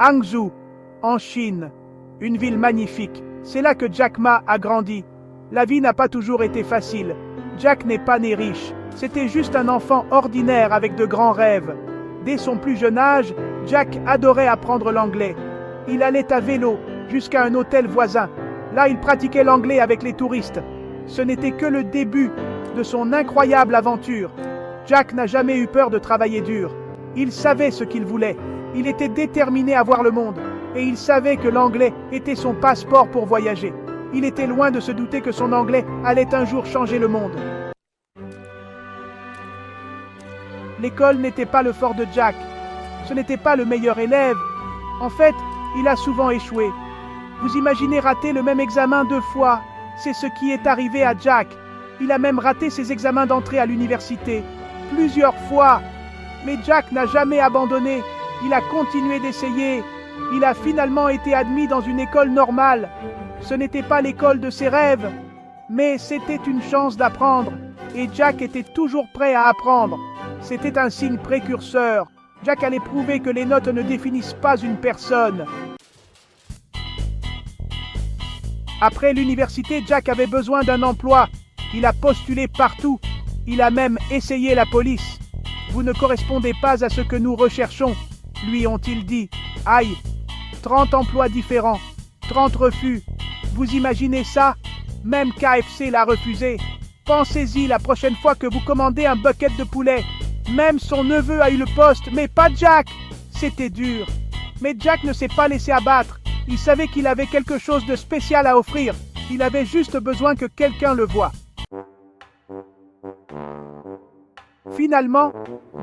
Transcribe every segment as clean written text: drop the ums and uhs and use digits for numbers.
Hangzhou, en Chine, une ville magnifique. C'est là que Jack Ma a grandi. La vie n'a pas toujours été facile. Jack n'est pas né riche. C'était juste un enfant ordinaire avec de grands rêves. Dès son plus jeune âge, Jack adorait apprendre l'anglais. Il allait à vélo jusqu'à un hôtel voisin. Là, il pratiquait l'anglais avec les touristes. Ce n'était que le début de son incroyable aventure. Jack n'a jamais eu peur de travailler dur. Il savait ce qu'il voulait. Il était déterminé à voir le monde. Et il savait que l'anglais était son passeport pour voyager. Il était loin de se douter que son anglais allait un jour changer le monde. L'école n'était pas le fort de Jack. Ce n'était pas le meilleur élève. En fait, il a souvent échoué. Vous imaginez rater le même examen 2 fois. C'est ce qui est arrivé à Jack. Il a même raté ses examens d'entrée à l'université. Plusieurs fois. Mais Jack n'a jamais abandonné. Il a continué d'essayer. Il a finalement été admis dans une école normale. Ce n'était pas l'école de ses rêves, mais c'était une chance d'apprendre. Et Jack était toujours prêt à apprendre. C'était un signe précurseur. Jack allait prouver que les notes ne définissent pas une personne. Après l'université, Jack avait besoin d'un emploi. Il a postulé partout. Il a même essayé la police. Vous ne correspondez pas à ce que nous recherchons, lui ont-ils dit. Aïe, 30 emplois différents, 30 refus. Vous imaginez ça? Même KFC l'a refusé. Pensez-y la prochaine fois que vous commandez un bucket de poulet. Même son neveu a eu le poste, mais pas Jack. C'était dur. Mais Jack ne s'est pas laissé abattre. Il savait qu'il avait quelque chose de spécial à offrir. Il avait juste besoin que quelqu'un le voie. Finalement,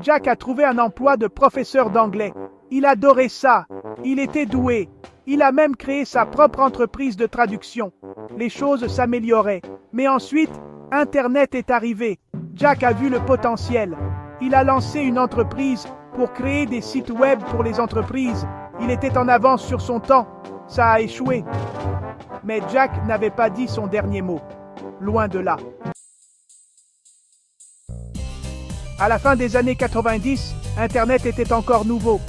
Jack a trouvé un emploi de professeur d'anglais. Il adorait ça. Il était doué. Il a même créé sa propre entreprise de traduction. Les choses s'amélioraient. Mais ensuite, Internet est arrivé. Jack a vu le potentiel. Il a lancé une entreprise pour créer des sites web pour les entreprises. Il était en avance sur son temps. Ça a échoué. Mais Jack n'avait pas dit son dernier mot. Loin de là. À la fin des années 90, Internet était encore nouveau.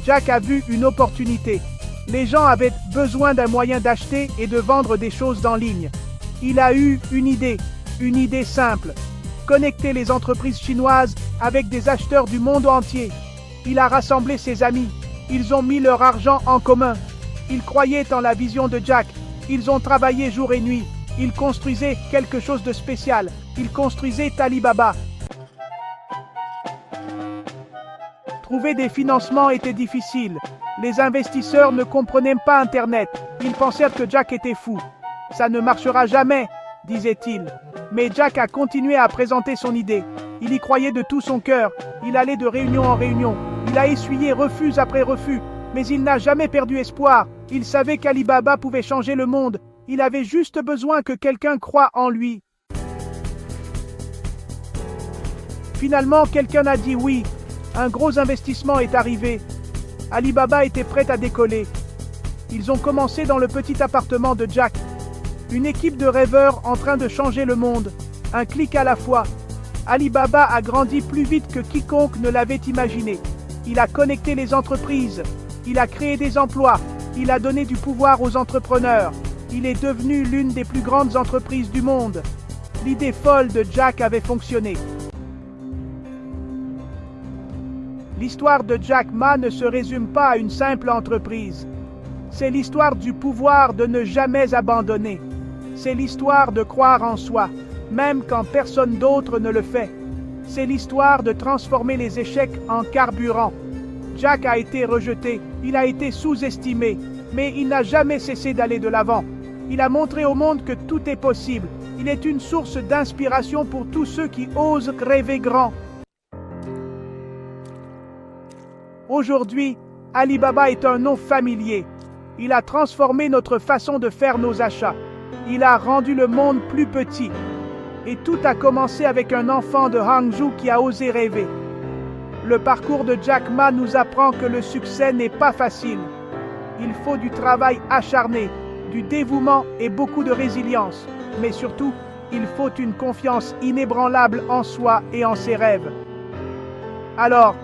Jack a vu une opportunité. Les gens avaient besoin d'un moyen d'acheter et de vendre des choses en ligne. Il a eu une idée simple. Connecter les entreprises chinoises avec des acheteurs du monde entier. Il a rassemblé ses amis. Ils ont mis leur argent en commun. Ils croyaient en la vision de Jack. Ils ont travaillé jour et nuit. Ils construisaient quelque chose de spécial. Ils construisaient Alibaba. Trouver des financements était difficile. Les investisseurs ne comprenaient pas Internet. Ils pensèrent que Jack était fou. Ça ne marchera jamais, disait-il. Mais Jack a continué à présenter son idée. Il y croyait de tout son cœur. Il allait de réunion en réunion. Il a essuyé refus après refus. Mais il n'a jamais perdu espoir. Il savait qu'Alibaba pouvait changer le monde. Il avait juste besoin que quelqu'un croie en lui. Finalement, quelqu'un a dit oui. Un gros investissement est arrivé. Alibaba était prêt à décoller. Ils ont commencé dans le petit appartement de Jack. Une équipe de rêveurs en train de changer le monde. Un clic à la fois. Alibaba a grandi plus vite que quiconque ne l'avait imaginé. Il a connecté les entreprises. Il a créé des emplois. Il a donné du pouvoir aux entrepreneurs. Il est devenu l'une des plus grandes entreprises du monde. L'idée folle de Jack avait fonctionné. L'histoire de Jack Ma ne se résume pas à une simple entreprise. C'est l'histoire du pouvoir de ne jamais abandonner. C'est l'histoire de croire en soi, même quand personne d'autre ne le fait. C'est l'histoire de transformer les échecs en carburant. Jack a été rejeté, il a été sous-estimé, mais il n'a jamais cessé d'aller de l'avant. Il a montré au monde que tout est possible. Il est une source d'inspiration pour tous ceux qui osent rêver grand. Aujourd'hui, Alibaba est un nom familier. Il a transformé notre façon de faire nos achats. Il a rendu le monde plus petit. Et tout a commencé avec un enfant de Hangzhou qui a osé rêver. Le parcours de Jack Ma nous apprend que le succès n'est pas facile. Il faut du travail acharné, du dévouement et beaucoup de résilience. Mais surtout, il faut une confiance inébranlable en soi et en ses rêves. Alors,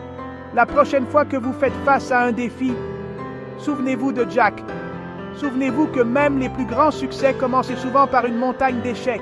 la prochaine fois que vous faites face à un défi, Souvenez-vous de Jack. Souvenez-vous que même les plus grands succès commencent souvent par une montagne d'échecs.